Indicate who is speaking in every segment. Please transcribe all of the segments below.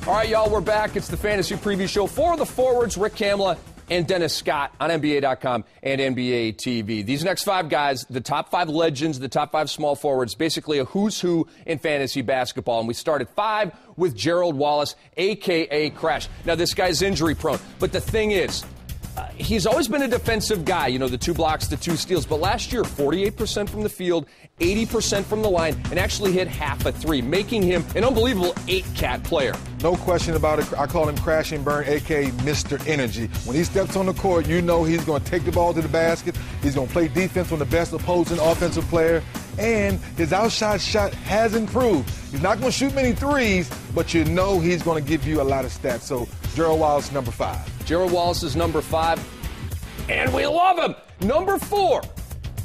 Speaker 1: All right, y'all, we're back. It's the Fantasy Preview Show for the forwards, Rick Kamla and Dennis Scott on NBA.com and NBA TV. These next five guys, the top five legends, the top five small forwards, basically a who's who in fantasy basketball. And we start at 5 with Gerald Wallace, a.k.a. Crash. Now, this guy's injury prone, but the thing is, he's always been a defensive guy, you know, the 2 blocks, the 2 steals. But last year, 48% from the field, 80% from the line, and actually hit half a 3, making him an unbelievable 8-cat player.
Speaker 2: No question about it. I call him Crash and Burn, a.k.a. Mr. Energy. When he steps on the court, you know he's going to take the ball to the basket. He's going to play defense on the best opposing offensive player. And his outside shot has improved. He's not going to shoot many threes, but you know he's going to give you a lot of stats. So, Gerald Wallace, number 5.
Speaker 1: Gerald Wallace is number 5, and we love him. Number 4,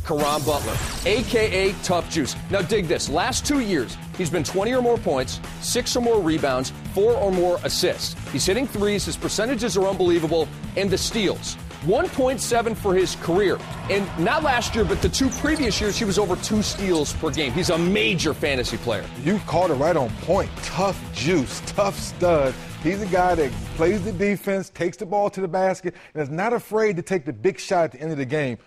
Speaker 1: Caron Butler, a.k.a. Tough Juice. Now, dig this. Last 2 years, he's been 20 or more points, 6 or more rebounds, 4 or more assists. He's hitting threes. His percentages are unbelievable. And the steals, 1.7 for his career. And not last year, but the 2 previous years, he was over 2 steals per game. He's a major fantasy player.
Speaker 2: You called it right on point. Tough Juice, tough stud. He's a guy that plays the defense, takes the ball to the basket, and is not afraid to take the big shot at the end of the game.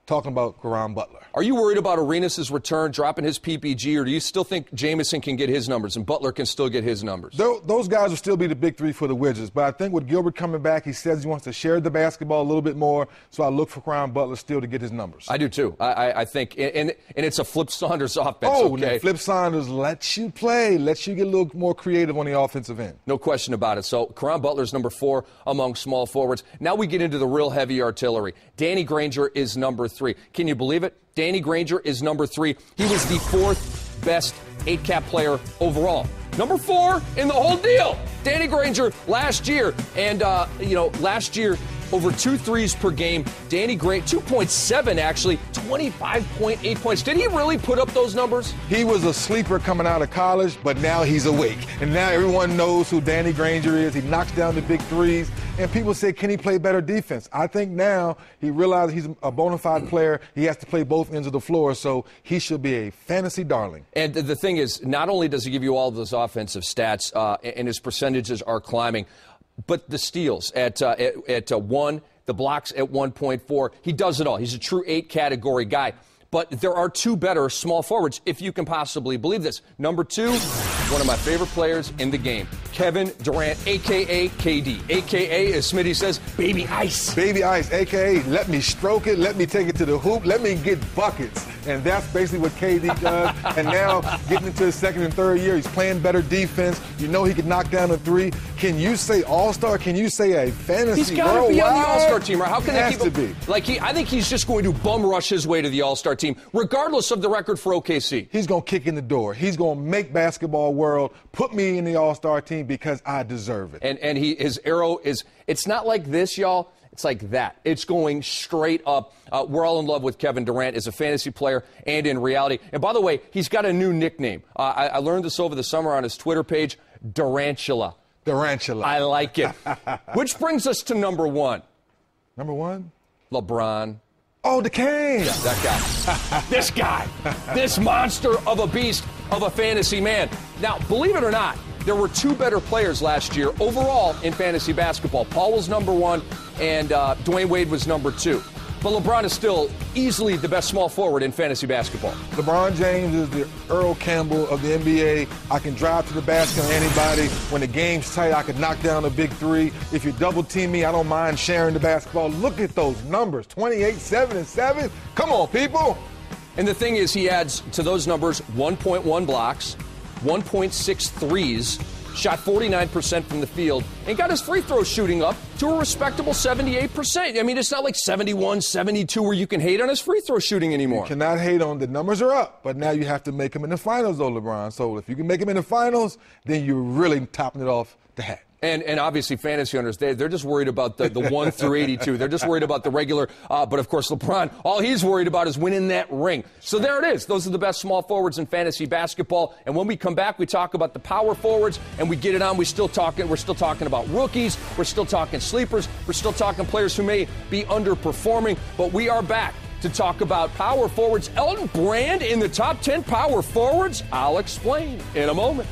Speaker 2: Talking about Caron Butler.
Speaker 1: Are you worried about Arenas' return, dropping his PPG, or do you still think Jamison can get his numbers and Butler can still get his numbers?
Speaker 2: Those guys will still be the big 3 for the Wizards. But I think with Gilbert coming back, he says he wants to share the basketball a little bit more. So I look for Caron Butler still to get his numbers.
Speaker 1: I do too. I think, and it's a Flip Saunders offense.
Speaker 2: Oh,
Speaker 1: okay?
Speaker 2: Flip Saunders lets you play, lets you get a little more creative on the offensive end.
Speaker 1: No question about it. So Caron Butler's number 4 among small forwards. Now we get into the real heavy artillery. Danny Granger is number 3. Can you believe it? Danny Granger is number 3. He was the 4th best 8-cap player overall. Number 4 in the whole deal. Danny Granger last year. And, last year, over 2 threes per game. Danny Granger, 2.7 actually, 25.8 points. Did he really put up those numbers?
Speaker 2: He was a sleeper coming out of college, but now he's awake. And now everyone knows who Danny Granger is. He knocks down the big threes. And people say, can he play better defense? I think now he realizes he's a bona fide player. He has to play both ends of the floor, so he should be a fantasy darling.
Speaker 1: And the thing is, not only does he give you all of those offensive stats, and his percentages are climbing, but the steals at 1, the blocks at 1.4, he does it all. He's a true 8-category guy. But there are 2 better small forwards, if you can possibly believe this. Number 2, one of my favorite players in the game, Kevin Durant, a.k.a. KD, a.k.a., as Smitty says, Baby Ice.
Speaker 2: Baby Ice, a.k.a. let me stroke it, let me take it to the hoop, let me get buckets. And that's basically what KD does. And now, getting into his 2nd and 3rd year, he's playing better defense. You know he can knock down a 3. Can you say all-star? Can you say a fantasy?
Speaker 1: He's got to be on the all-star team, right? How can
Speaker 2: they keep him?
Speaker 1: I think he's just going to bum rush his way to the all-star team, regardless of the record for OKC.
Speaker 2: He's going to kick in the door. He's going to make basketball world put me in the all-star team because I deserve it.
Speaker 1: And his arrow is, it's not like this, y'all. It's like that. It's going straight up. We're all in love with Kevin Durant as a fantasy player and in reality. And by the way, he's got a new nickname. I learned this over the summer on his Twitter page, Durantula.
Speaker 2: Durantula.
Speaker 1: I like it. Which brings us to number 1.
Speaker 2: Number 1?
Speaker 1: LeBron.
Speaker 2: Oh, the King.
Speaker 1: Yeah, that guy. This guy. This monster of a beast of a fantasy man. Now, believe it or not, there were 2 better players last year overall in fantasy basketball. Paul was number 1, and Dwayne Wade was number 2. But LeBron is still easily the best small forward in fantasy basketball.
Speaker 2: LeBron James is the Earl Campbell of the NBA. I can drive to the basket on anybody. When the game's tight, I can knock down a big 3. If you double team me, I don't mind sharing the basketball. Look at those numbers, 28, 7, and 7. Come on, people.
Speaker 1: And the thing is, he adds to those numbers 1.1 blocks, 1.6 threes, shot 49% from the field, and got his free throw shooting up to a respectable 78%. I mean, it's not like 71, 72 where you can hate on his free throw shooting anymore.
Speaker 2: You cannot hate on the numbers are up, but now you have to make them in the finals, though, LeBron. So if you can make them in the finals, then you're really topping it off the hat.
Speaker 1: And obviously, fantasy owners, they're just worried about the 1 through 82. They're just worried about the regular. But, of course, LeBron, all he's worried about is winning that ring. So there it is. Those are the best small forwards in fantasy basketball. And when we come back, we talk about the power forwards, and we get it on. We're still talking about rookies. We're still talking sleepers. We're still talking players who may be underperforming. But we are back to talk about power forwards. Elton Brand in the top 10 power forwards. I'll explain in a moment.